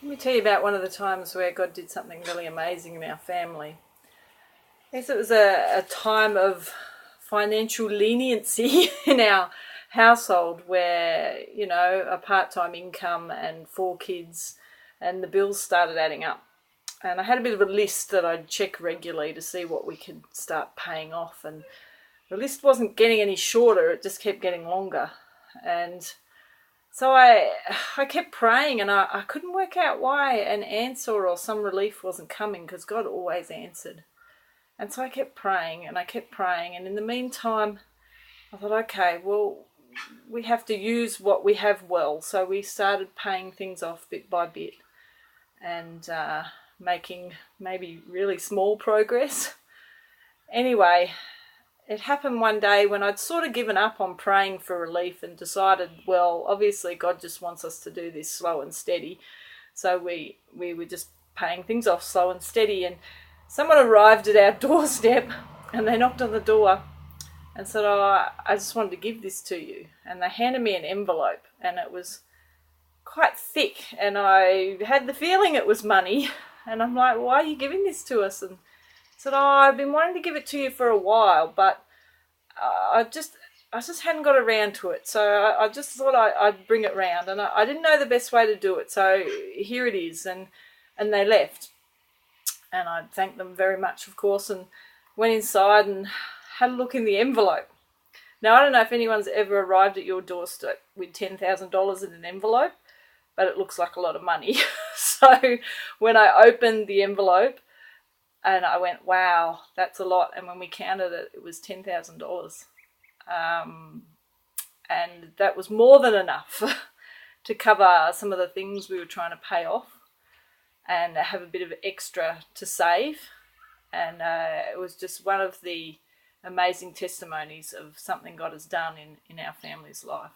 Let me tell you about one of the times where God did something really amazing in our family. Yes, it was a time of financial leniency in our household where, a part-time income and 4 kids and the bills started adding up. And I had a bit of a list that I'd check regularly to see what we could start paying off. And the list wasn't getting any shorter, it just kept getting longer. And so I kept praying, and I couldn't work out why an answer or some relief wasn't coming, because God always answered. And so I kept praying and I kept praying. And in the meantime, I thought, okay, well, we have to use what we have well. So we started paying things off bit by bit and making maybe really small progress. Anyway, it happened one day when I'd sort of given up on praying for relief and decided, well, obviously God just wants us to do this slow and steady. So we were just paying things off slow and steady. And someone arrived at our doorstep and they knocked on the door and said, oh, I just wanted to give this to you. And they handed me an envelope, and it was quite thick, and I had the feeling it was money. And I'm like, why are you giving this to us? And said, oh, I've been wanting to give it to you for a while, but I just hadn't got around to it. So I just thought I'd bring it round, and I didn't know the best way to do it. So here it is. And they left, and I thanked them very much, of course, and went inside and had a look in the envelope. Now, I don't know if anyone's ever arrived at your doorstep with $10,000 in an envelope, but it looks like a lot of money. So when I opened the envelope, and I went, wow, that's a lot. And when we counted it, it was $10,000. And that was more than enough to cover some of the things we were trying to pay off and have a bit of extra to save. And it was just one of the amazing testimonies of something God has done in our family's life.